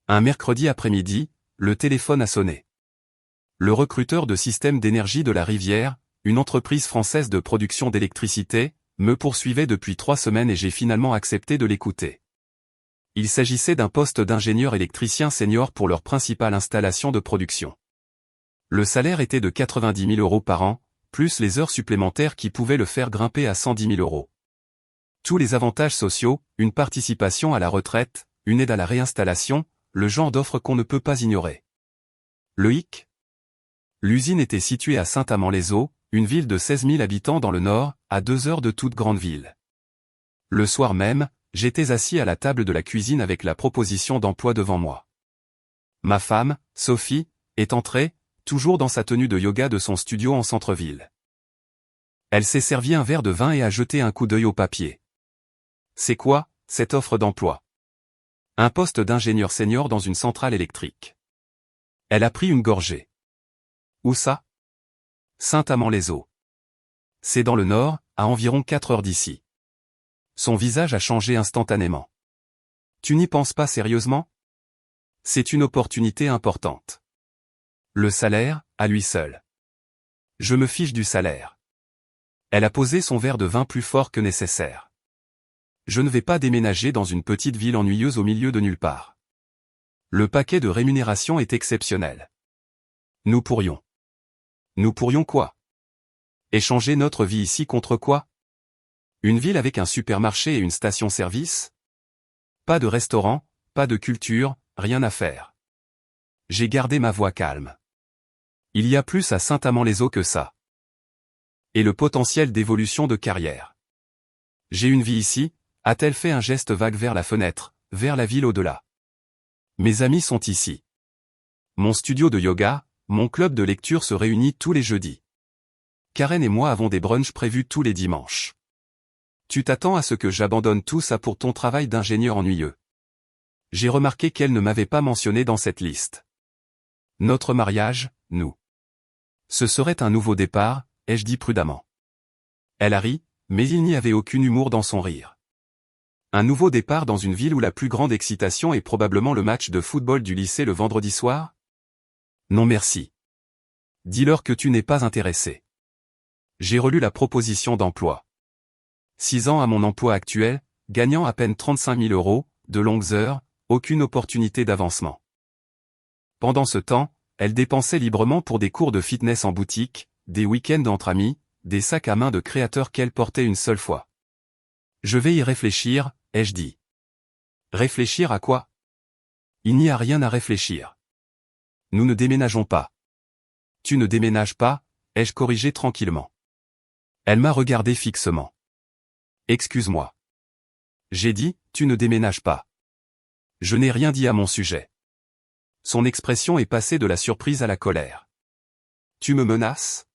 Un mercredi après-midi, le téléphone a sonné. Le recruteur de Système d'énergie de la Rivière, une entreprise française de production d'électricité, me poursuivait depuis 3 semaines et j'ai finalement accepté de l'écouter. Il s'agissait d'un poste d'ingénieur électricien senior pour leur principale installation de production. Le salaire était de 90 000 € par an, plus les heures supplémentaires qui pouvaient le faire grimper à 110 000 €. Tous les avantages sociaux, une participation à la retraite, une aide à la réinstallation, le genre d'offre qu'on ne peut pas ignorer. Le hic ? L'usine était située à Saint-Amand-les-Eaux, une ville de 16 000 habitants dans le nord, à 2 heures de toute grande ville. Le soir même, j'étais assis à la table de la cuisine avec la proposition d'emploi devant moi. Ma femme, Sophie, est entrée, toujours dans sa tenue de yoga de son studio en centre-ville. Elle s'est servi un verre de vin et a jeté un coup d'œil au papier. C'est quoi, cette offre d'emploi ? Un poste d'ingénieur senior dans une centrale électrique. Elle a pris une gorgée. Où ça ? Saint-Amand-les-Eaux. C'est dans le nord, à environ 4 heures d'ici. Son visage a changé instantanément. Tu n'y penses pas sérieusement ? C'est une opportunité importante. Le salaire, à lui seul. Je me fiche du salaire. Elle a posé son verre de vin plus fort que nécessaire. Je ne vais pas déménager dans une petite ville ennuyeuse au milieu de nulle part. Le paquet de rémunération est exceptionnel. Nous pourrions quoi ? Échanger notre vie ici contre quoi ? Une ville avec un supermarché et une station-service ? Pas de restaurant, pas de culture, rien à faire. J'ai gardé ma voix calme. Il y a plus à Saint-Amand-les-Eaux que ça. Et le potentiel d'évolution de carrière. J'ai une vie ici, a-t-elle fait un geste vague vers la fenêtre, vers la ville au-delà. Mes amis sont ici. Mon studio de yoga, mon club de lecture se réunit tous les jeudis. Karen et moi avons des brunchs prévus tous les dimanches. Tu t'attends à ce que j'abandonne tout ça pour ton travail d'ingénieur ennuyeux. J'ai remarqué qu'elle ne m'avait pas mentionné dans cette liste. Notre mariage, nous. Ce serait un nouveau départ, ai-je dit prudemment. Elle a ri, mais il n'y avait aucun humour dans son rire. Un nouveau départ dans une ville où la plus grande excitation est probablement le match de football du lycée le vendredi soir ? Non merci. Dis-leur que tu n'es pas intéressé. J'ai relu la proposition d'emploi. 6 ans à mon emploi actuel, gagnant à peine 35 000 €, de longues heures, aucune opportunité d'avancement. Pendant ce temps, elle dépensait librement pour des cours de fitness en boutique, des week-ends entre amis, des sacs à main de créateurs qu'elle portait une seule fois. Je vais y réfléchir, ai-je dit. Réfléchir à quoi ? Il n'y a rien à réfléchir. Nous ne déménageons pas. Tu ne déménages pas, ai-je corrigé tranquillement. Elle m'a regardé fixement. Excuse-moi. J'ai dit, tu ne déménages pas. Je n'ai rien dit à mon sujet. Son expression est passée de la surprise à la colère. Tu me menaces ?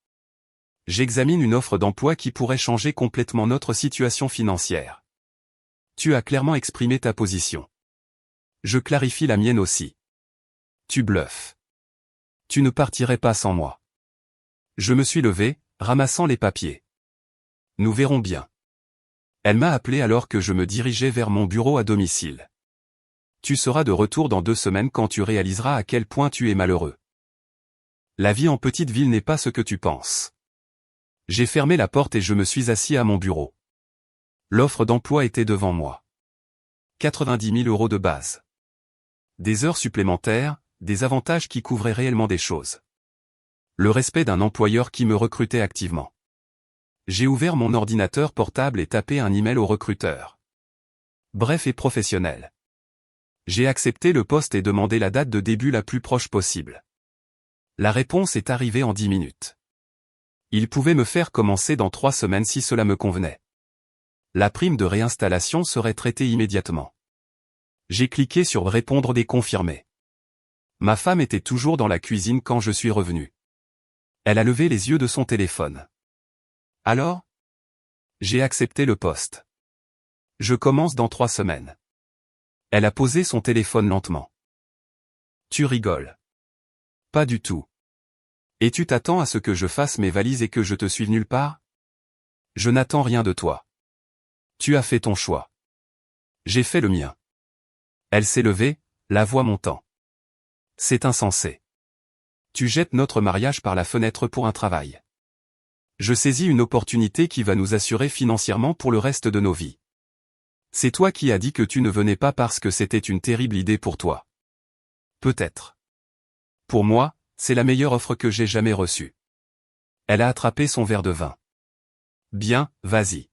J'examine une offre d'emploi qui pourrait changer complètement notre situation financière. Tu as clairement exprimé ta position. Je clarifie la mienne aussi. Tu bluffes. Tu ne partirais pas sans moi. Je me suis levé, ramassant les papiers. Nous verrons bien. Elle m'a appelé alors que je me dirigeais vers mon bureau à domicile. Tu seras de retour dans 2 semaines quand tu réaliseras à quel point tu es malheureux. La vie en petite ville n'est pas ce que tu penses. J'ai fermé la porte et je me suis assis à mon bureau. L'offre d'emploi était devant moi. 90 000 € de base. Des heures supplémentaires, des avantages qui couvraient réellement des choses. Le respect d'un employeur qui me recrutait activement. J'ai ouvert mon ordinateur portable et tapé un email au recruteur. Bref et professionnel. J'ai accepté le poste et demandé la date de début la plus proche possible. La réponse est arrivée en 10 minutes. Il pouvait me faire commencer dans 3 semaines si cela me convenait. La prime de réinstallation serait traitée immédiatement. J'ai cliqué sur répondre et confirmer. Ma femme était toujours dans la cuisine quand je suis revenu. Elle a levé les yeux de son téléphone. Alors ? J'ai accepté le poste. Je commence dans 3 semaines. Elle a posé son téléphone lentement. Tu rigoles. Pas du tout. Et tu t'attends à ce que je fasse mes valises et que je te suive nulle part ? Je n'attends rien de toi. Tu as fait ton choix. J'ai fait le mien. Elle s'est levée, La voix montant. C'est insensé. Tu jettes notre mariage par la fenêtre pour un travail. Je saisis une opportunité qui va nous assurer financièrement pour le reste de nos vies. C'est toi qui as dit que tu ne venais pas parce que c'était une terrible idée pour toi. Peut-être. Pour moi, c'est la meilleure offre que j'ai jamais reçue. Elle a attrapé son verre de vin. Bien, vas-y.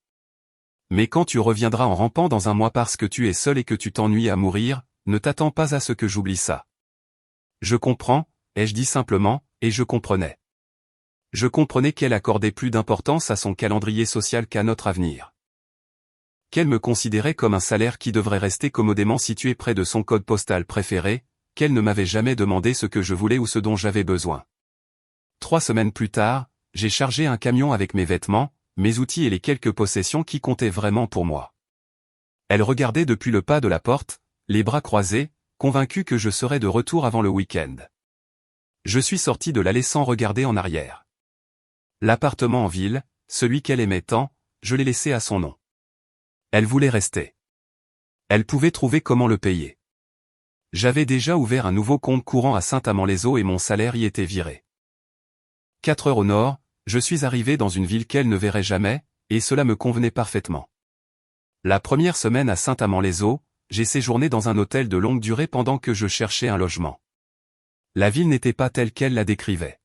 Mais quand tu reviendras en rampant dans un mois parce que tu es seul et que tu t'ennuies à mourir, ne t'attends pas à ce que j'oublie ça. Je comprends, ai-je dit simplement, et je comprenais. Je comprenais qu'elle accordait plus d'importance à son calendrier social qu'à notre avenir. Qu'elle me considérait comme un salaire qui devrait rester commodément situé près de son code postal préféré, qu'elle ne m'avait jamais demandé ce que je voulais ou ce dont j'avais besoin. 3 semaines plus tard, j'ai chargé un camion avec mes vêtements, mes outils et les quelques possessions qui comptaient vraiment pour moi. Elle regardait depuis le pas de la porte, les bras croisés, convaincue que je serais de retour avant le week-end. Je suis sorti de l'allée sans regarder en arrière. L'appartement en ville, celui qu'elle aimait tant, je l'ai laissé à son nom. Elle voulait rester. Elle pouvait trouver comment le payer. J'avais déjà ouvert un nouveau compte courant à Saint-Amand-les-Eaux et mon salaire y était viré. 4 heures au nord, je suis arrivé dans une ville qu'elle ne verrait jamais, et cela me convenait parfaitement. La première semaine à Saint-Amand-les-Eaux, j'ai séjourné dans un hôtel de longue durée pendant que je cherchais un logement. La ville n'était pas telle qu'elle la décrivait.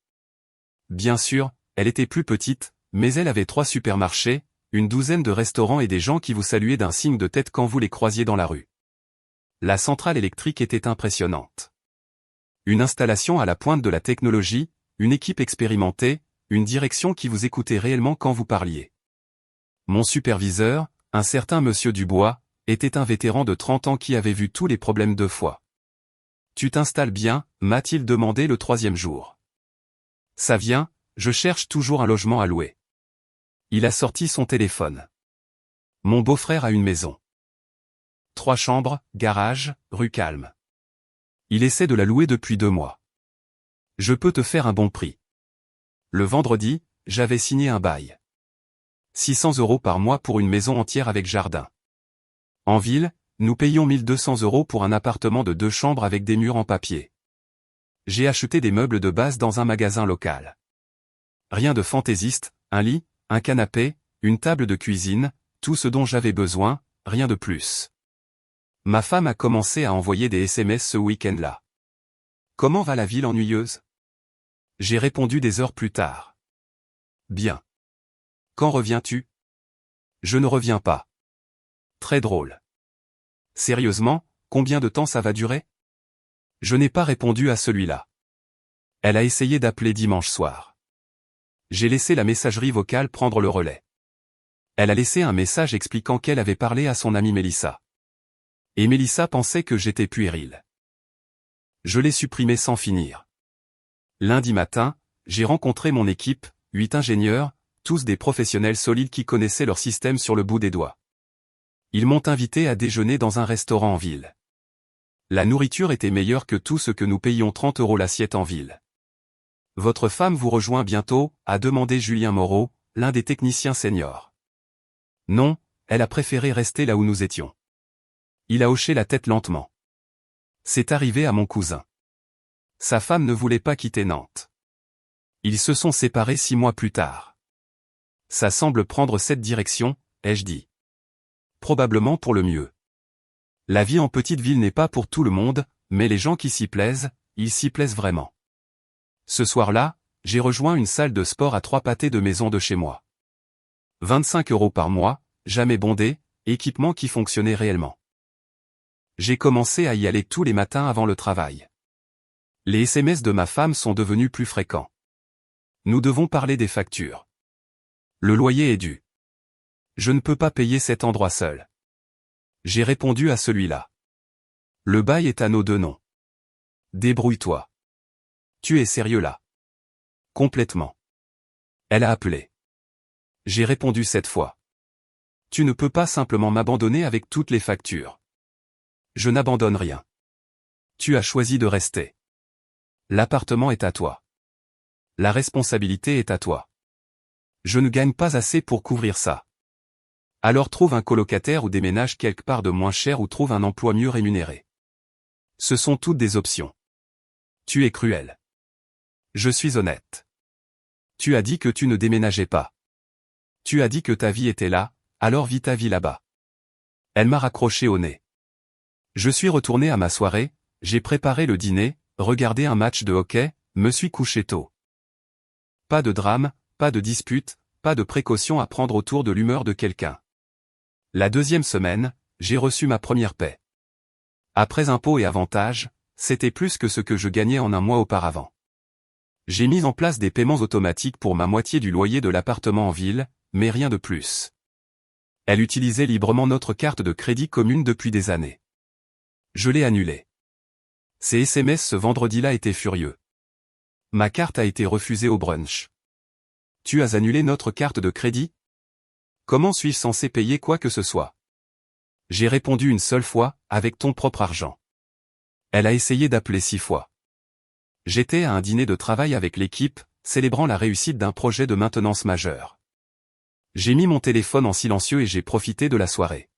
Bien sûr, elle était plus petite, mais elle avait 3 supermarchés, une douzaine de restaurants et des gens qui vous saluaient d'un signe de tête quand vous les croisiez dans la rue. La centrale électrique était impressionnante. Une installation à la pointe de la technologie, une équipe expérimentée, une direction qui vous écoutait réellement quand vous parliez. Mon superviseur, un certain monsieur Dubois, était un vétéran de 30 ans qui avait vu tous les problèmes 2 fois. « Tu t'installes bien ?» m'a-t-il demandé le 3e jour. « Ça vient, je cherche toujours un logement à louer. » Il a sorti son téléphone. « Mon beau-frère a une maison. 3 chambres, garage, rue Calme. Il essaie de la louer depuis 2 mois. Je peux te faire un bon prix. » Le vendredi, j'avais signé un bail. 600 € par mois pour une maison entière avec jardin. En ville, nous payons 1200 € pour un appartement de 2 chambres avec des murs en papier. J'ai acheté des meubles de base dans un magasin local. Rien de fantaisiste, un lit, un canapé, une table de cuisine, tout ce dont j'avais besoin, rien de plus. Ma femme a commencé à envoyer des SMS ce week-end-là. « Comment va la ville ennuyeuse ?» J'ai répondu des heures plus tard. « Bien. Quand reviens-tu ? » Je ne reviens pas. Très drôle. Sérieusement, combien de temps ça va durer ? Je n'ai pas répondu à celui-là. Elle a essayé d'appeler dimanche soir. J'ai laissé la messagerie vocale prendre le relais. Elle a laissé un message expliquant qu'elle avait parlé à son amie Mélissa. Et Mélissa pensait que j'étais puéril. Je l'ai supprimé sans finir. Lundi matin, j'ai rencontré mon équipe, 8 ingénieurs, tous des professionnels solides qui connaissaient leur système sur le bout des doigts. Ils m'ont invité à déjeuner dans un restaurant en ville. La nourriture était meilleure que tout ce que nous payions 30 € l'assiette en ville. « Votre femme vous rejoint bientôt ?» a demandé Julien Moreau, l'un des techniciens seniors. « Non, elle a préféré rester là où nous étions. » Il a hoché la tête lentement. C'est arrivé à mon cousin. Sa femme ne voulait pas quitter Nantes. Ils se sont séparés 6 mois plus tard. Ça semble prendre cette direction, ai-je dit. Probablement pour le mieux. La vie en petite ville n'est pas pour tout le monde, mais les gens qui s'y plaisent, ils s'y plaisent vraiment. Ce soir-là, j'ai rejoint une salle de sport à 3 pâtés de maison de chez moi. 25 € par mois, jamais bondé, équipement qui fonctionnait réellement. J'ai commencé à y aller tous les matins avant le travail. Les SMS de ma femme sont devenus plus fréquents. Nous devons parler des factures. Le loyer est dû. Je ne peux pas payer cet endroit seul. J'ai répondu à celui-là. Le bail est à nos 2 noms. Débrouille-toi. Tu es sérieux là? Complètement. Elle a appelé. J'ai répondu cette fois. Tu ne peux pas simplement m'abandonner avec toutes les factures. Je n'abandonne rien. Tu as choisi de rester. L'appartement est à toi. La responsabilité est à toi. Je ne gagne pas assez pour couvrir ça. Alors trouve un colocataire ou déménage quelque part de moins cher ou trouve un emploi mieux rémunéré. Ce sont toutes des options. Tu es cruel. Je suis honnête. Tu as dit que tu ne déménageais pas. Tu as dit que ta vie était là, alors vis ta vie là-bas. Elle m'a raccroché au nez. Je suis retourné à ma soirée, j'ai préparé le dîner, regardé un match de hockey, me suis couché tôt. Pas de drame, pas de dispute, pas de précaution à prendre autour de l'humeur de quelqu'un. La deuxième semaine, j'ai reçu ma première paie. Après impôts et avantages, c'était plus que ce que je gagnais en un mois auparavant. J'ai mis en place des paiements automatiques pour ma moitié du loyer de l'appartement en ville, mais rien de plus. Elle utilisait librement notre carte de crédit commune depuis des années. Je l'ai annulée. Ces SMS ce vendredi-là étaient furieux. Ma carte a été refusée au brunch. Tu as annulé notre carte de crédit? Comment suis-je censé payer quoi que ce soit? J'ai répondu une seule fois, avec ton propre argent. Elle a essayé d'appeler 6 fois. J'étais à un dîner de travail avec l'équipe, célébrant la réussite d'un projet de maintenance majeur. J'ai mis mon téléphone en silencieux et j'ai profité de la soirée.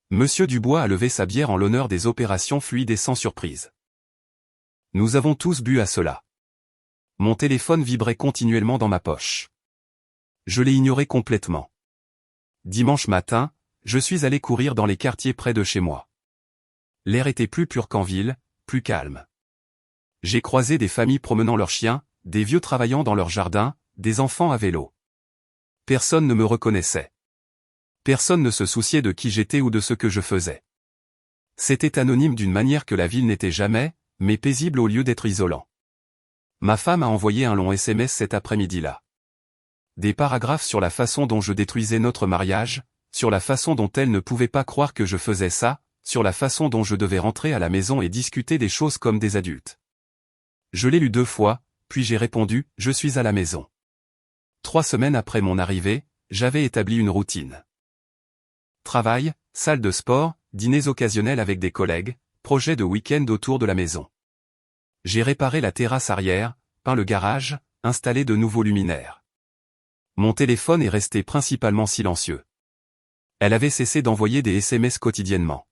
Monsieur Dubois a levé sa bière en l'honneur des opérations fluides et sans surprise. Nous avons tous bu à cela. Mon téléphone vibrait continuellement dans ma poche. Je l'ai ignoré complètement. Dimanche matin, je suis allé courir dans les quartiers près de chez moi. L'air était plus pur qu'en ville, plus calme. J'ai croisé des familles promenant leurs chiens, des vieux travaillant dans leur jardin, des enfants à vélo. Personne ne me reconnaissait. Personne ne se souciait de qui j'étais ou de ce que je faisais. C'était anonyme d'une manière que la ville n'était jamais, mais paisible au lieu d'être isolant. Ma femme a envoyé un long SMS cet après-midi-là. Des paragraphes sur la façon dont je détruisais notre mariage, sur la façon dont elle ne pouvait pas croire que je faisais ça, sur la façon dont je devais rentrer à la maison et discuter des choses comme des adultes. Je l'ai lu 2 fois, puis j'ai répondu « Je suis à la maison ». 3 semaines après mon arrivée, j'avais établi une routine. Travail, salle de sport, dîners occasionnels avec des collègues, projets de week-end autour de la maison. J'ai réparé la terrasse arrière, peint le garage, installé de nouveaux luminaires. Mon téléphone est resté principalement silencieux. Elle avait cessé d'envoyer des SMS quotidiennement.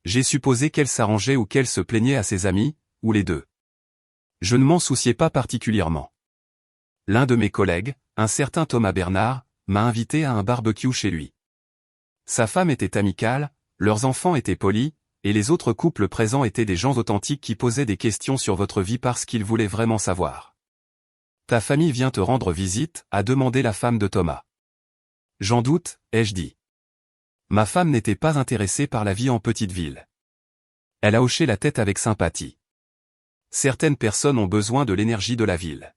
J'ai supposé qu'elle s'arrangeait ou qu'elle se plaignait à ses amis, ou les deux. Je ne m'en souciais pas particulièrement. L'un de mes collègues, un certain Thomas Bernard, m'a invité à un barbecue chez lui. Sa femme était amicale, leurs enfants étaient polis, et les autres couples présents étaient des gens authentiques qui posaient des questions sur votre vie parce qu'ils voulaient vraiment savoir. Ta famille vient te rendre visite, a demandé la femme de Thomas. J'en doute, ai-je dit. Ma femme n'était pas intéressée par la vie en petite ville. Elle a hoché la tête avec sympathie. Certaines personnes ont besoin de l'énergie de la ville.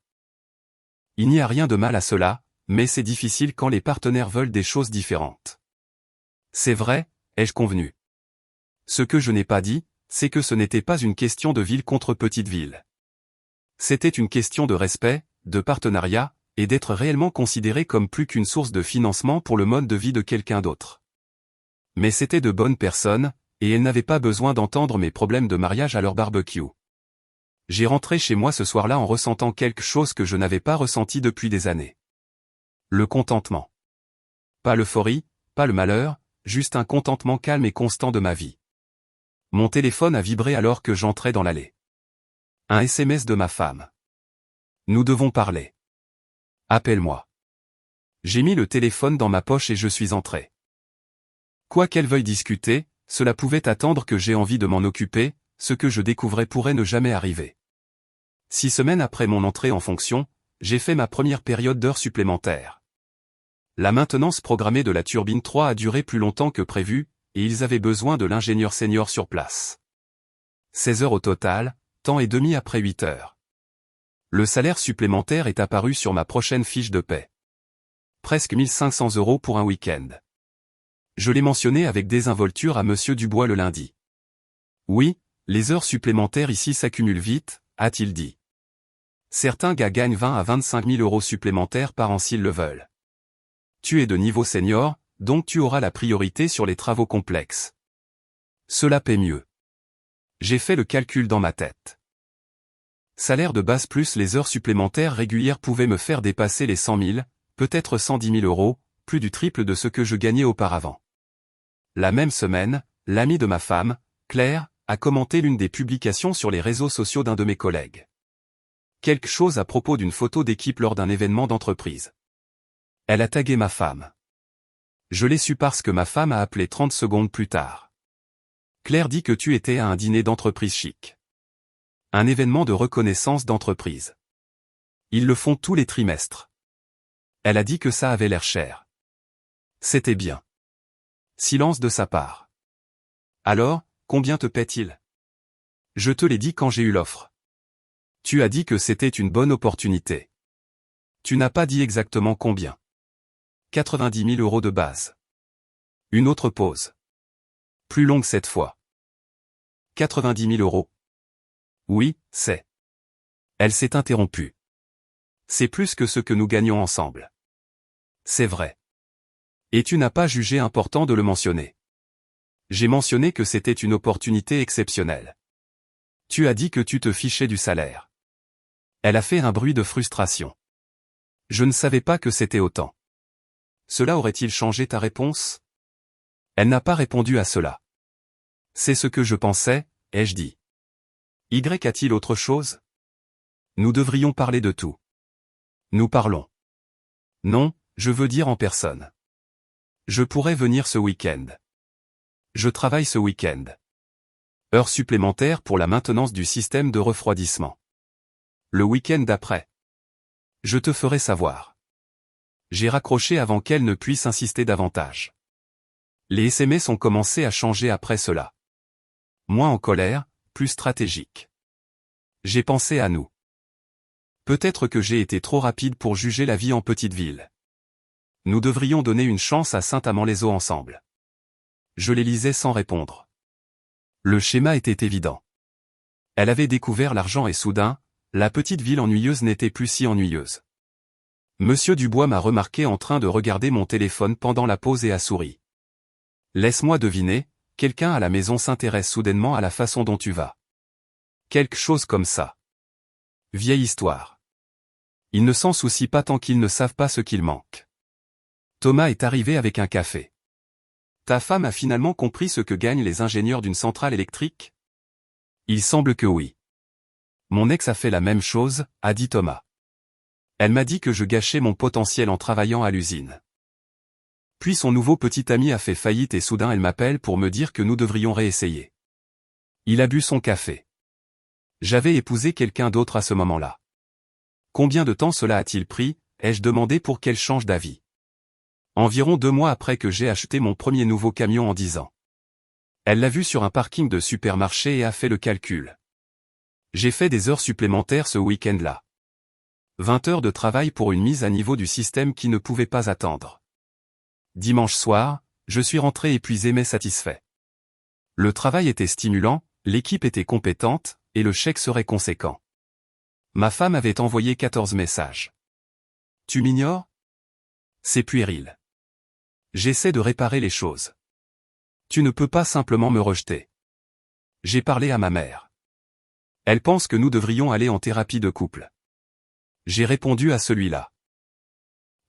Il n'y a rien de mal à cela, mais c'est difficile quand les partenaires veulent des choses différentes. C'est vrai, ai-je convenu. Ce que je n'ai pas dit, c'est que ce n'était pas une question de ville contre petite ville. C'était une question de respect, de partenariat, et d'être réellement considéré comme plus qu'une source de financement pour le mode de vie de quelqu'un d'autre. Mais c'était de bonnes personnes, et elles n'avaient pas besoin d'entendre mes problèmes de mariage à leur barbecue. J'ai rentré chez moi ce soir-là en ressentant quelque chose que je n'avais pas ressenti depuis des années. Le contentement. Pas l'euphorie, pas le malheur, juste un contentement calme et constant de ma vie. Mon téléphone a vibré alors que j'entrais dans l'allée. Un SMS de ma femme. Nous devons parler. Appelle-moi. J'ai mis le téléphone dans ma poche et je suis entré. Quoi qu'elle veuille discuter, cela pouvait attendre que j'ai envie de m'en occuper, ce que je découvrais pourrait ne jamais arriver. 6 semaines après mon entrée en fonction, j'ai fait ma première période d'heures supplémentaires. La maintenance programmée de la turbine 3 a duré plus longtemps que prévu, et ils avaient besoin de l'ingénieur senior sur place. 16 heures au total, temps et demi après 8 heures. Le salaire supplémentaire est apparu sur ma prochaine fiche de paie. Presque 1 500 € pour un week-end. Je l'ai mentionné avec désinvolture à Monsieur Dubois le lundi. Oui, les heures supplémentaires ici s'accumulent vite, a-t-il dit. Certains gars gagnent 20 à 25 000 € supplémentaires par an s'ils le veulent. Tu es de niveau senior, donc tu auras la priorité sur les travaux complexes. Cela paie mieux. J'ai fait le calcul dans ma tête. Salaire de base plus les heures supplémentaires régulières pouvaient me faire dépasser les 100 000, peut-être 110 000 €, plus du triple de ce que je gagnais auparavant. La même semaine, l'amie de ma femme, Claire, a commenté l'une des publications sur les réseaux sociaux d'un de mes collègues. Quelque chose à propos d'une photo d'équipe lors d'un événement d'entreprise. Elle a tagué ma femme. Je l'ai su parce que ma femme a appelé 30 secondes plus tard. Claire dit que tu étais à un dîner d'entreprise chic. Un événement de reconnaissance d'entreprise. Ils le font tous les trimestres. Elle a dit que ça avait l'air cher. C'était bien. Silence de sa part. Alors, combien te paie-t-il? Je te l'ai dit quand j'ai eu l'offre. Tu as dit que c'était une bonne opportunité. Tu n'as pas dit exactement combien. 90 000 € de base. Une autre pause. Plus longue cette fois. 90 000 €. Oui, c'est. Elle s'est interrompue. C'est plus que ce que nous gagnons ensemble. C'est vrai. Et tu n'as pas jugé important de le mentionner. J'ai mentionné que c'était une opportunité exceptionnelle. Tu as dit que tu te fichais du salaire. Elle a fait un bruit de frustration. Je ne savais pas que c'était autant. Cela aurait-il changé ta réponse? Elle n'a pas répondu à cela. C'est ce que je pensais, ai-je dit. Y a-t-il autre chose? Nous devrions parler de tout. Nous parlons. Non, je veux dire en personne. Je pourrais venir ce week-end. Je travaille ce week-end. Heures supplémentaires pour la maintenance du système de refroidissement. Le week-end d'après. Je te ferai savoir. J'ai raccroché avant qu'elle ne puisse insister davantage. Les SMS ont commencé à changer après cela. Moins en colère, plus stratégique. J'ai pensé à nous. Peut-être que j'ai été trop rapide pour juger la vie en petite ville. Nous devrions donner une chance à Saint-Amand-les-Eaux ensemble. Je les lisais sans répondre. Le schéma était évident. Elle avait découvert l'argent et soudain, la petite ville ennuyeuse n'était plus si ennuyeuse. Monsieur Dubois m'a remarqué en train de regarder mon téléphone pendant la pause et a souri. Laisse-moi deviner, quelqu'un à la maison s'intéresse soudainement à la façon dont tu vas. Quelque chose comme ça. Vieille histoire. Ils ne s'en soucient pas tant qu'ils ne savent pas ce qu'il manque. Thomas est arrivé avec un café. Ta femme a finalement compris ce que gagnent les ingénieurs d'une centrale électrique? Il semble que oui. Mon ex a fait la même chose, a dit Thomas. Elle m'a dit que je gâchais mon potentiel en travaillant à l'usine. Puis son nouveau petit ami a fait faillite et soudain elle m'appelle pour me dire que nous devrions réessayer. Il a bu son café. J'avais épousé quelqu'un d'autre à ce moment-là. Combien de temps cela a-t-il pris, ai-je demandé pour qu'elle change d'avis. Environ 2 mois après que j'ai acheté mon premier nouveau camion en 10 ans. Elle l'a vu sur un parking de supermarché et a fait le calcul. J'ai fait des heures supplémentaires ce week-end-là. 20 heures de travail pour une mise à niveau du système qui ne pouvait pas attendre. Dimanche soir, je suis rentré épuisé mais satisfait. Le travail était stimulant, l'équipe était compétente, et le chèque serait conséquent. Ma femme avait envoyé 14 messages. Tu m'ignores? C'est puéril. J'essaie de réparer les choses. Tu ne peux pas simplement me rejeter. J'ai parlé à ma mère. Elle pense que nous devrions aller en thérapie de couple. J'ai répondu à celui-là.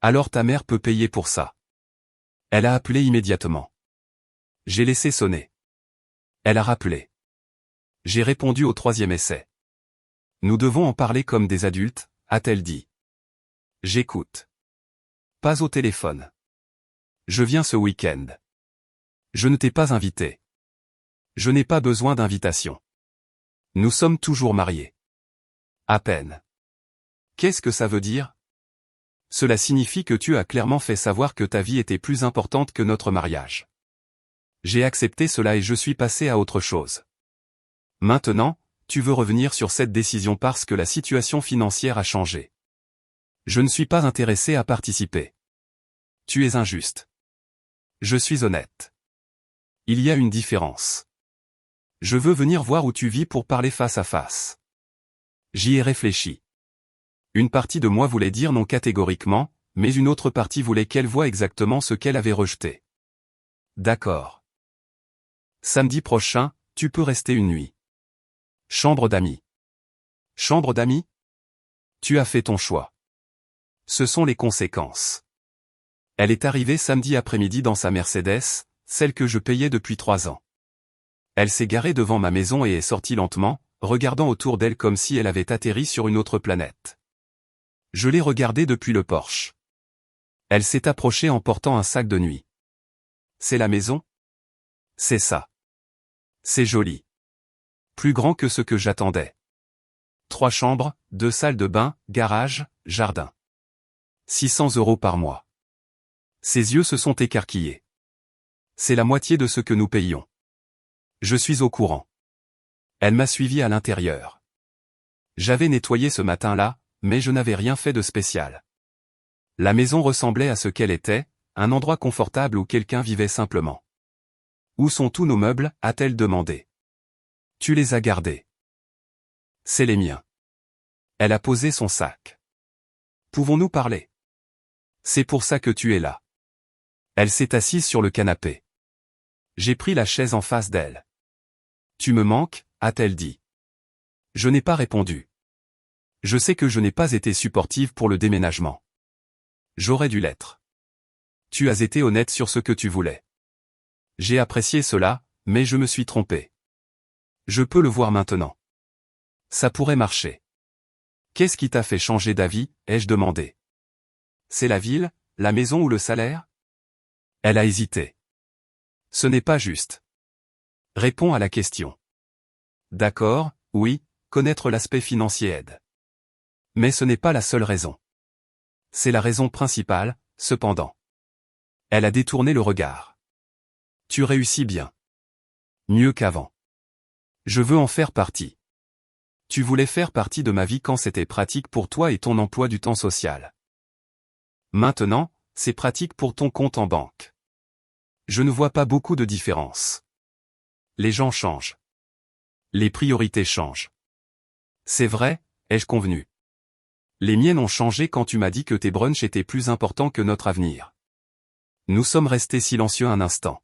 Alors ta mère peut payer pour ça. Elle a appelé immédiatement. J'ai laissé sonner. Elle a rappelé. J'ai répondu au 3e essai. Nous devons en parler comme des adultes, a-t-elle dit. J'écoute. Pas au téléphone. Je viens ce week-end. Je ne t'ai pas invité. Je n'ai pas besoin d'invitation. Nous sommes toujours mariés. À peine. Qu'est-ce que ça veut dire? Cela signifie que tu as clairement fait savoir que ta vie était plus importante que notre mariage. J'ai accepté cela et je suis passé à autre chose. Maintenant, tu veux revenir sur cette décision parce que la situation financière a changé. Je ne suis pas intéressé à participer. Tu es injuste. Je suis honnête. Il y a une différence. Je veux venir voir où tu vis pour parler face à face. J'y ai réfléchi. Une partie de moi voulait dire non catégoriquement, mais une autre partie voulait qu'elle voie exactement ce qu'elle avait rejeté. D'accord. Samedi prochain, tu peux rester une nuit. Chambre d'amis. Chambre d'amis? Tu as fait ton choix. Ce sont les conséquences. Elle est arrivée samedi après-midi dans sa Mercedes, celle que je payais depuis 3 ans. Elle s'est garée devant ma maison et est sortie lentement, regardant autour d'elle comme si elle avait atterri sur une autre planète. Je l'ai regardée depuis le porche. Elle s'est approchée en portant un sac de nuit. C'est la maison? C'est ça. C'est joli. Plus grand que ce que j'attendais. 3 chambres, 2 salles de bain, garage, jardin. 600 € par mois. Ses yeux se sont écarquillés. C'est la moitié de ce que nous payons. Je suis au courant. Elle m'a suivi à l'intérieur. J'avais nettoyé ce matin-là, mais je n'avais rien fait de spécial. La maison ressemblait à ce qu'elle était, un endroit confortable où quelqu'un vivait simplement. Où sont tous nos meubles, a-t-elle demandé. Tu les as gardés. C'est les miens. Elle a posé son sac. Pouvons-nous parler? C'est pour ça que tu es là. Elle s'est assise sur le canapé. J'ai pris la chaise en face d'elle. Tu me manques, a-t-elle dit. Je n'ai pas répondu. Je sais que je n'ai pas été supportive pour le déménagement. J'aurais dû l'être. Tu as été honnête sur ce que tu voulais. J'ai apprécié cela, mais je me suis trompé. Je peux le voir maintenant. Ça pourrait marcher. Qu'est-ce qui t'a fait changer d'avis, ai-je demandé. C'est la ville, la maison ou le salaire? Elle a hésité. Ce n'est pas juste. Réponds à la question. D'accord, oui, connaître l'aspect financier aide. Mais ce n'est pas la seule raison. C'est la raison principale, cependant. Elle a détourné le regard. Tu réussis bien. Mieux qu'avant. Je veux en faire partie. Tu voulais faire partie de ma vie quand c'était pratique pour toi et ton emploi du temps social. Maintenant, c'est pratique pour ton compte en banque. Je ne vois pas beaucoup de différence. Les gens changent. Les priorités changent. C'est vrai, ai-je convenu. Les miennes ont changé quand tu m'as dit que tes brunchs étaient plus importants que notre avenir. Nous sommes restés silencieux un instant.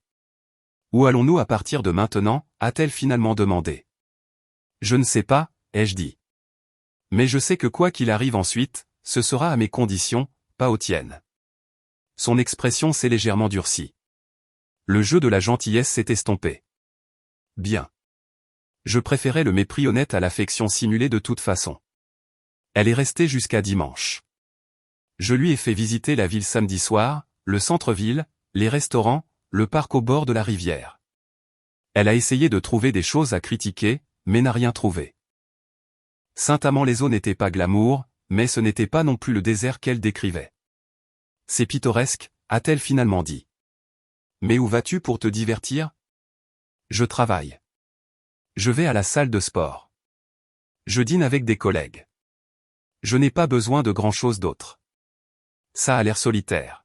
Où allons-nous à partir de maintenant, a-t-elle finalement demandé. Je ne sais pas, ai-je dit. Mais je sais que quoi qu'il arrive ensuite, ce sera à mes conditions, pas aux tiennes. Son expression s'est légèrement durcie. Le jeu de la gentillesse s'est estompé. Bien. Je préférais le mépris honnête à l'affection simulée de toute façon. Elle est restée jusqu'à dimanche. Je lui ai fait visiter la ville samedi soir, le centre-ville, les restaurants, le parc au bord de la rivière. Elle a essayé de trouver des choses à critiquer, mais n'a rien trouvé. Saint-Amand-les-Eaux n'était pas glamour, mais ce n'était pas non plus le désert qu'elle décrivait. C'est pittoresque, a-t-elle finalement dit. Mais où vas-tu pour te divertir? Je travaille. Je vais à la salle de sport. Je dîne avec des collègues. Je n'ai pas besoin de grand-chose d'autre. Ça a l'air solitaire.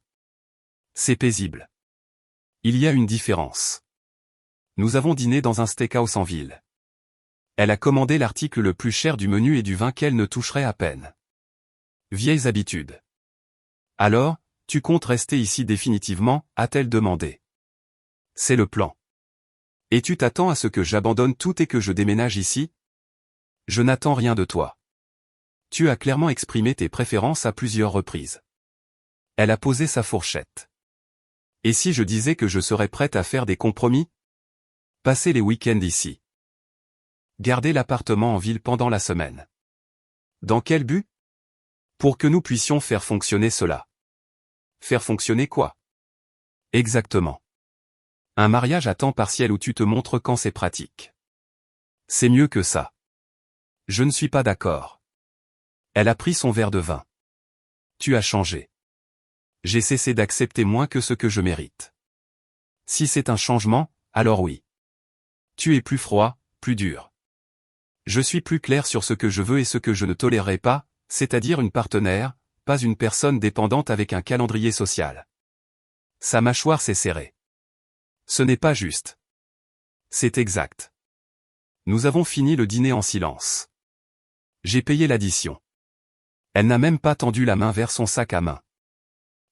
C'est paisible. Il y a une différence. Nous avons dîné dans un steakhouse en ville. Elle a commandé l'article le plus cher du menu et du vin qu'elle ne toucherait à peine. Vieilles habitudes. Alors, tu comptes rester ici définitivement, a-t-elle demandé. C'est le plan. Et tu t'attends à ce que j'abandonne tout et que je déménage ici? Je n'attends rien de toi. Tu as clairement exprimé tes préférences à plusieurs reprises. Elle a posé sa fourchette. Et si je disais que je serais prête à faire des compromis? Passer les week-ends ici. Garder l'appartement en ville pendant la semaine. Dans quel but? Pour que nous puissions faire fonctionner cela. Faire fonctionner quoi? Exactement. Un mariage à temps partiel où tu te montres quand c'est pratique. C'est mieux que ça. Je ne suis pas d'accord. Elle a pris son verre de vin. Tu as changé. J'ai cessé d'accepter moins que ce que je mérite. Si c'est un changement, alors oui. Tu es plus froid, plus dur. Je suis plus clair sur ce que je veux et ce que je ne tolérerai pas, c'est-à-dire une partenaire, pas une personne dépendante avec un calendrier social. Sa mâchoire s'est serrée. Ce n'est pas juste. C'est exact. Nous avons fini le dîner en silence. J'ai payé l'addition. Elle n'a même pas tendu la main vers son sac à main.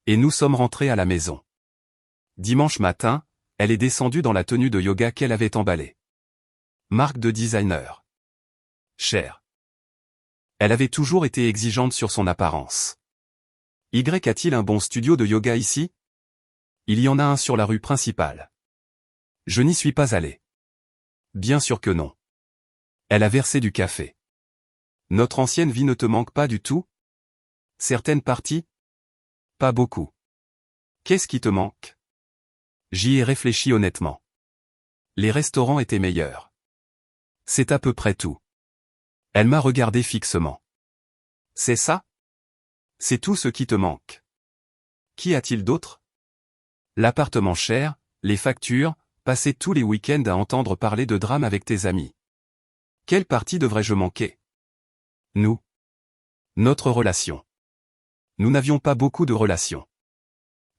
Et nous sommes rentrés à la maison. Dimanche matin, elle est descendue dans la tenue de yoga qu'elle avait emballée. Marque de designer. Cher. Elle avait toujours été exigeante sur son apparence. Y a-t-il un bon studio de yoga ici? Il y en a un sur la rue principale. Je n'y suis pas allé. Bien sûr que non. Elle a versé du café. Notre ancienne vie ne te manque pas du tout? Certaines parties? Pas beaucoup. Qu'est-ce qui te manque? J'y ai réfléchi honnêtement. Les restaurants étaient meilleurs. C'est à peu près tout. Elle m'a regardé fixement. C'est ça? C'est tout ce qui te manque. Qu'y a-t-il d'autre? L'appartement cher, les factures, passer tous les week-ends à entendre parler de drames avec tes amis. Quelle partie devrais-je manquer? Nous. Notre relation. Nous n'avions pas beaucoup de relations.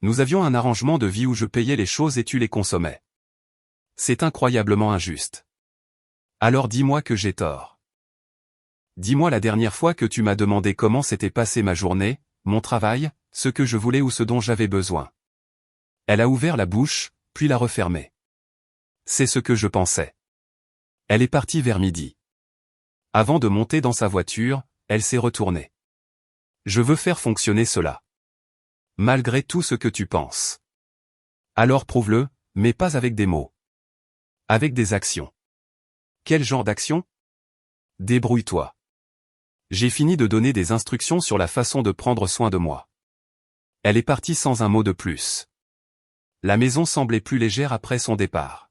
Nous avions un arrangement de vie où je payais les choses et tu les consommais. C'est incroyablement injuste. Alors dis-moi que j'ai tort. Dis-moi la dernière fois que tu m'as demandé comment s'était passée ma journée, mon travail, ce que je voulais ou ce dont j'avais besoin. Elle a ouvert la bouche, puis l'a refermée. C'est ce que je pensais. Elle est partie vers midi. Avant de monter dans sa voiture, elle s'est retournée. Je veux faire fonctionner cela. Malgré tout ce que tu penses. Alors prouve-le, mais pas avec des mots. Avec des actions. Quel genre d'action? Débrouille-toi. J'ai fini de donner des instructions sur la façon de prendre soin de moi. Elle est partie sans un mot de plus. La maison semblait plus légère après son départ.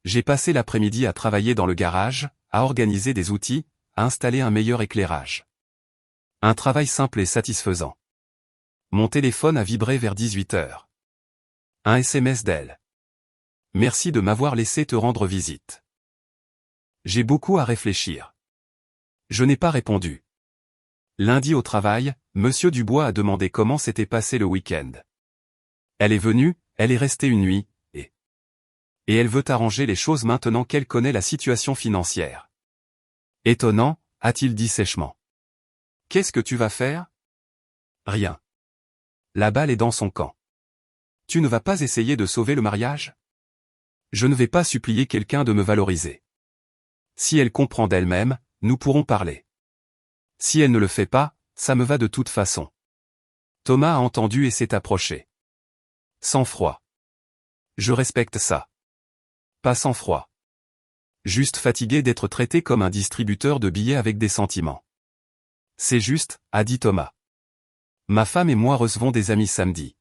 J'ai passé l'après-midi à travailler dans le garage, à organiser des outils, à installer un meilleur éclairage. Un travail simple et satisfaisant. Mon téléphone a vibré vers 18 heures. Un SMS d'elle. Merci de m'avoir laissé te rendre visite. J'ai beaucoup à réfléchir. Je n'ai pas répondu. Lundi au travail, Monsieur Dubois a demandé comment s'était passé le week-end. Elle est venue, elle est restée une nuit, et elle veut arranger les choses maintenant qu'elle connaît la situation financière. Étonnant, a-t-il dit sèchement. Qu'est-ce que tu vas faire? Rien. La balle est dans son camp. Tu ne vas pas essayer de sauver le mariage? Je ne vais pas supplier quelqu'un de me valoriser. Si elle comprend d'elle-même, nous pourrons parler. Si elle ne le fait pas, ça me va de toute façon. Thomas a entendu et s'est approché. Sans froid. Je respecte ça. Pas sans froid. Juste fatigué d'être traité comme un distributeur de billets avec des sentiments. C'est juste, a dit Thomas. Ma femme et moi recevons des amis samedi.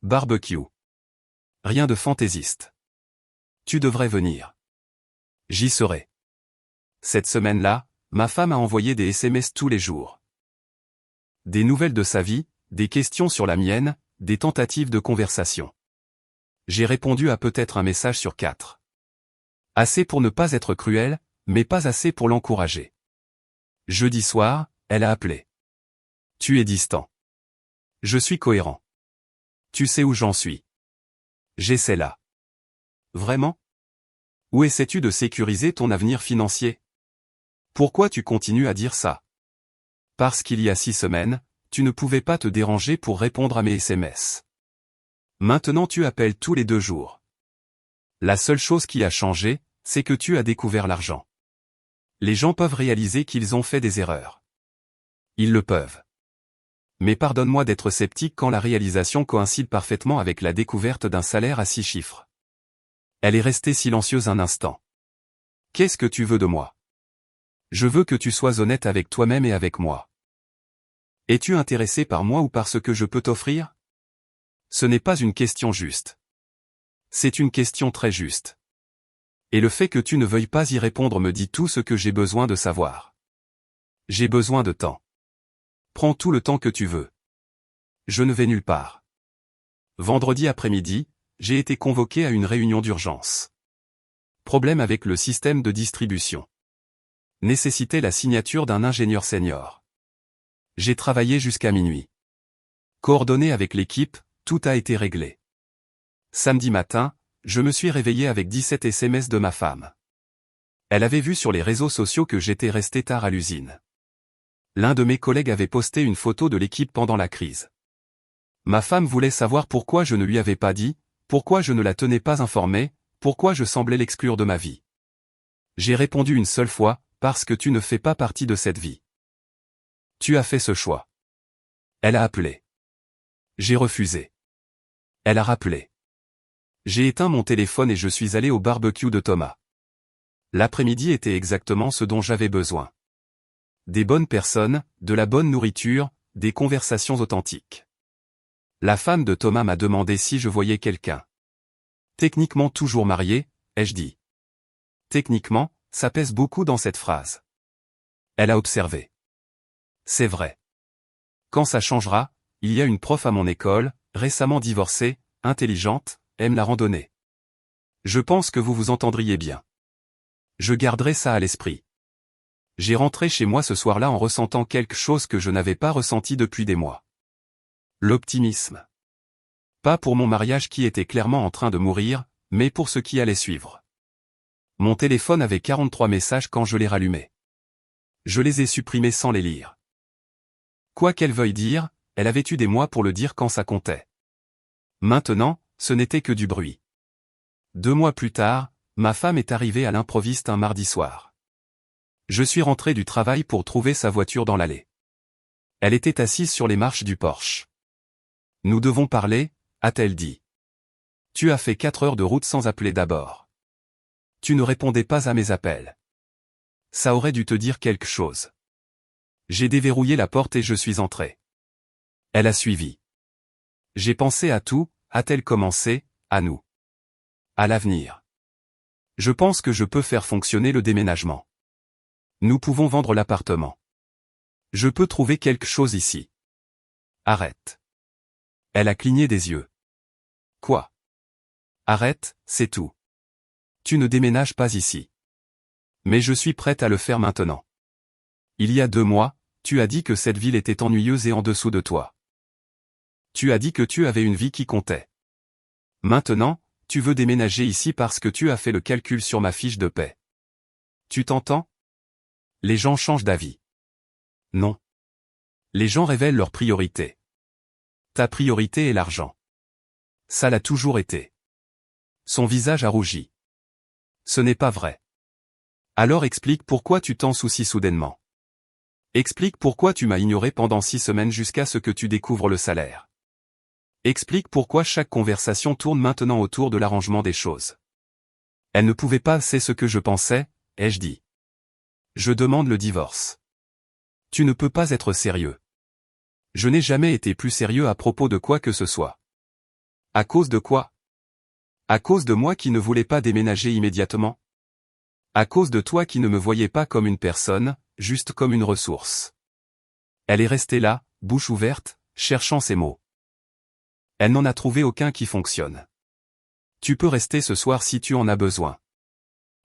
Barbecue. Rien de fantaisiste. Tu devrais venir. J'y serai. Cette semaine-là, ma femme a envoyé des SMS tous les jours. Des nouvelles de sa vie, des questions sur la mienne, des tentatives de conversation. J'ai répondu à peut-être un message sur 4. Assez pour ne pas être cruel, mais pas assez pour l'encourager. Jeudi soir, elle a appelé. Tu es distant. Je suis cohérent. Tu sais où j'en suis. J'essaie là. Vraiment? Où essaies-tu de sécuriser ton avenir financier? Pourquoi tu continues à dire ça? Parce qu'il y a 6 semaines, tu ne pouvais pas te déranger pour répondre à mes SMS. Maintenant tu appelles tous les 2 jours. La seule chose qui a changé, c'est que tu as découvert l'argent. Les gens peuvent réaliser qu'ils ont fait des erreurs. Ils le peuvent. Mais pardonne-moi d'être sceptique quand la réalisation coïncide parfaitement avec la découverte d'un salaire à 6 chiffres. Elle est restée silencieuse un instant. Qu'est-ce que tu veux de moi? Je veux que tu sois honnête avec toi-même et avec moi. Es-tu intéressé par moi ou par ce que je peux t'offrir? Ce n'est pas une question juste. C'est une question très juste. Et le fait que tu ne veuilles pas y répondre me dit tout ce que j'ai besoin de savoir. J'ai besoin de temps. Prends tout le temps que tu veux. Je ne vais nulle part. Vendredi après-midi, j'ai été convoqué à une réunion d'urgence. Problème avec le système de distribution. Nécessitait la signature d'un ingénieur senior. J'ai travaillé jusqu'à minuit. Coordonné avec l'équipe, tout a été réglé. Samedi matin, je me suis réveillé avec 17 SMS de ma femme. Elle avait vu sur les réseaux sociaux que j'étais resté tard à l'usine. L'un de mes collègues avait posté une photo de l'équipe pendant la crise. Ma femme voulait savoir pourquoi je ne lui avais pas dit, pourquoi je ne la tenais pas informée, pourquoi je semblais l'exclure de ma vie. J'ai répondu une seule fois, parce que tu ne fais pas partie de cette vie. Tu as fait ce choix. Elle a appelé. J'ai refusé. Elle a rappelé. J'ai éteint mon téléphone et je suis allé au barbecue de Thomas. L'après-midi était exactement ce dont j'avais besoin. Des bonnes personnes, de la bonne nourriture, des conversations authentiques. La femme de Thomas m'a demandé si je voyais quelqu'un. Techniquement toujours marié, ai-je dit. Techniquement, ça pèse beaucoup dans cette phrase. Elle a observé. C'est vrai. Quand ça changera, il y a une prof à mon école, récemment divorcée, intelligente, aime la randonnée. Je pense que vous vous entendriez bien. Je garderai ça à l'esprit. J'ai rentré chez moi ce soir-là en ressentant quelque chose que je n'avais pas ressenti depuis des mois. L'optimisme. Pas pour mon mariage qui était clairement en train de mourir, mais pour ce qui allait suivre. Mon téléphone avait 43 messages quand je l'ai rallumé. Je les ai supprimés sans les lire. Quoi qu'elle veuille dire, elle avait eu des mois pour le dire quand ça comptait. Maintenant, ce n'était que du bruit. 2 mois plus tard, ma femme est arrivée à l'improviste un mardi soir. Je suis rentré du travail pour trouver sa voiture dans l'allée. Elle était assise sur les marches du Porsche. Nous devons parler, a-t-elle dit. Tu as fait 4 heures de route sans appeler d'abord. Tu ne répondais pas à mes appels. Ça aurait dû te dire quelque chose. J'ai déverrouillé la porte et je suis entré. Elle a suivi. J'ai pensé à tout, a-t-elle commencé, à nous. À l'avenir. Je pense que je peux faire fonctionner le déménagement. Nous pouvons vendre l'appartement. Je peux trouver quelque chose ici. Arrête. Elle a cligné des yeux. Quoi? Arrête, c'est tout. Tu ne déménages pas ici. Mais je suis prête à le faire maintenant. Il y a 2 mois, tu as dit que cette ville était ennuyeuse et en dessous de toi. Tu as dit que tu avais une vie qui comptait. Maintenant, tu veux déménager ici parce que tu as fait le calcul sur ma fiche de paie. Tu t'entends? Les gens changent d'avis. Non. Les gens révèlent leurs priorités. Ta priorité est l'argent. Ça l'a toujours été. Son visage a rougi. Ce n'est pas vrai. Alors explique pourquoi tu t'en soucies soudainement. Explique pourquoi tu m'as ignoré pendant 6 semaines jusqu'à ce que tu découvres le salaire. Explique pourquoi chaque conversation tourne maintenant autour de l'arrangement des choses. Elle ne pouvait pas, c'est ce que je pensais, ai-je dit. Je demande le divorce. Tu ne peux pas être sérieux. Je n'ai jamais été plus sérieux à propos de quoi que ce soit. À cause de quoi? À cause de moi qui ne voulais pas déménager immédiatement? À cause de toi qui ne me voyais pas comme une personne, juste comme une ressource. Elle est restée là, bouche ouverte, cherchant ses mots. Elle n'en a trouvé aucun qui fonctionne. Tu peux rester ce soir si tu en as besoin.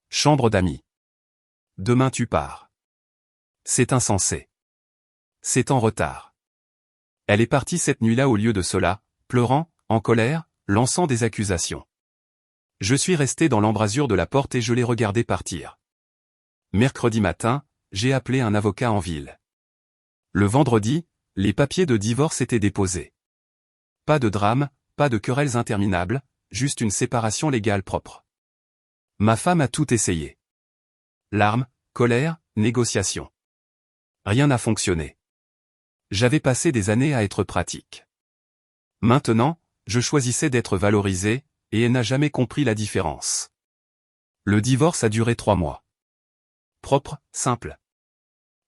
Chambre d'amis. Demain tu pars. C'est insensé. C'est en retard. Elle est partie cette nuit-là au lieu de cela, pleurant, en colère, lançant des accusations. Je suis resté dans l'embrasure de la porte et je l'ai regardé partir. Mercredi matin, j'ai appelé un avocat en ville. Le vendredi, les papiers de divorce étaient déposés. Pas de drame, pas de querelles interminables, juste une séparation légale propre. Ma femme a tout essayé. Larmes, colère, négociations. Rien n'a fonctionné. J'avais passé des années à être pratique. Maintenant, je choisissais d'être valorisé, et elle n'a jamais compris la différence. Le divorce a duré 3 mois. Propre, simple.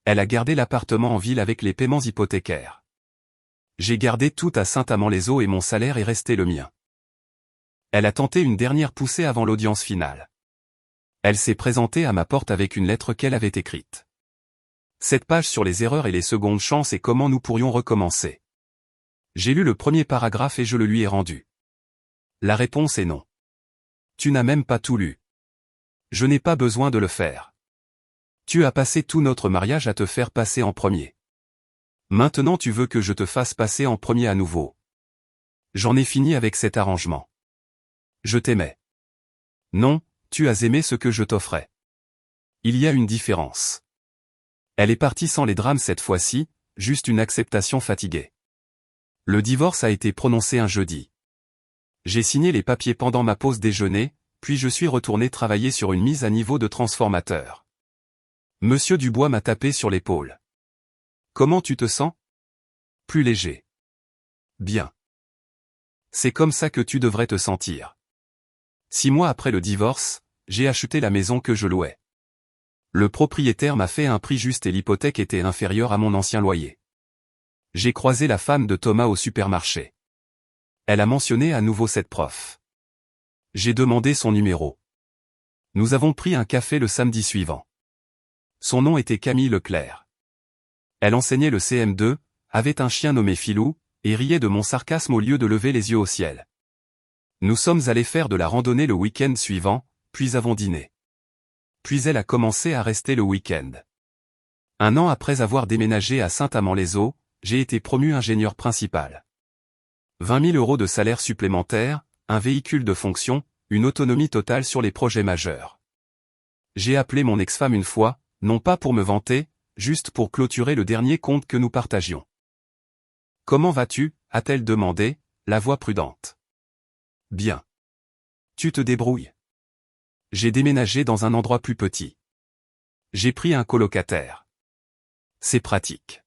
Elle a gardé l'appartement en ville avec les paiements hypothécaires. J'ai gardé tout à Saint-Amand-les-Eaux et mon salaire est resté le mien. Elle a tenté une dernière poussée avant l'audience finale. Elle s'est présentée à ma porte avec une lettre qu'elle avait écrite. Cette page sur les erreurs et les secondes chances et comment nous pourrions recommencer. J'ai lu le premier paragraphe et je le lui ai rendu. La réponse est non. Tu n'as même pas tout lu. Je n'ai pas besoin de le faire. Tu as passé tout notre mariage à te faire passer en premier. Maintenant tu veux que je te fasse passer en premier à nouveau. J'en ai fini avec cet arrangement. Je t'aimais. Non, tu as aimé ce que je t'offrais. Il y a une différence. Elle est partie sans les drames cette fois-ci, juste une acceptation fatiguée. Le divorce a été prononcé un jeudi. J'ai signé les papiers pendant ma pause déjeuner, puis je suis retourné travailler sur une mise à niveau de transformateur. Monsieur Dubois m'a tapé sur l'épaule. Comment tu te sens? Plus léger. Bien. C'est comme ça que tu devrais te sentir. 6 mois après le divorce, j'ai acheté la maison que je louais. Le propriétaire m'a fait un prix juste et l'hypothèque était inférieure à mon ancien loyer. J'ai croisé la femme de Thomas au supermarché. Elle a mentionné à nouveau cette prof. J'ai demandé son numéro. Nous avons pris un café le samedi suivant. Son nom était Camille Leclerc. Elle enseignait le CM2, avait un chien nommé Filou, et riait de mon sarcasme au lieu de lever les yeux au ciel. Nous sommes allés faire de la randonnée le week-end suivant, puis avons dîné. Puis elle a commencé à rester le week-end. 1 an après avoir déménagé à Saint-Amand-les-Eaux, j'ai été promu ingénieur principal. 20 000 € de salaire supplémentaire, un véhicule de fonction, une autonomie totale sur les projets majeurs. J'ai appelé mon ex-femme une fois, non pas pour me vanter, juste pour clôturer le dernier compte que nous partagions. « Comment vas-tu » a-t-elle demandé, la voix prudente. « Bien. Tu te débrouilles. J'ai déménagé dans un endroit plus petit. J'ai pris un colocataire. C'est pratique. »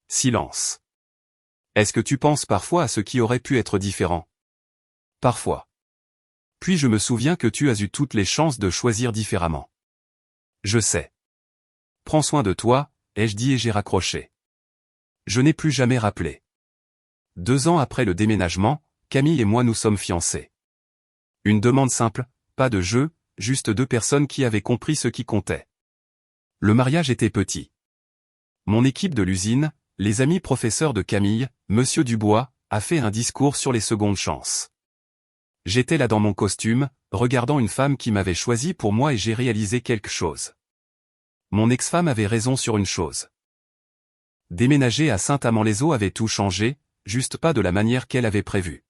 Silence. « Est-ce que tu penses parfois à ce qui aurait pu être différent ? » Parfois. Puis je me souviens que tu as eu toutes les chances de choisir différemment. Je sais. Prends soin de toi, ai-je dit et j'ai raccroché. Je n'ai plus jamais rappelé. 2 ans après le déménagement, Camille et moi nous sommes fiancés. Une demande simple, pas de jeu, juste 2 personnes qui avaient compris ce qui comptait. Le mariage était petit. Mon équipe de l'usine, les amis professeurs de Camille, Monsieur Dubois, a fait un discours sur les secondes chances. J'étais là dans mon costume, regardant une femme qui m'avait choisi pour moi et j'ai réalisé quelque chose. Mon ex-femme avait raison sur une chose. Déménager à Saint-Amand-les-Eaux avait tout changé, juste pas de la manière qu'elle avait prévu.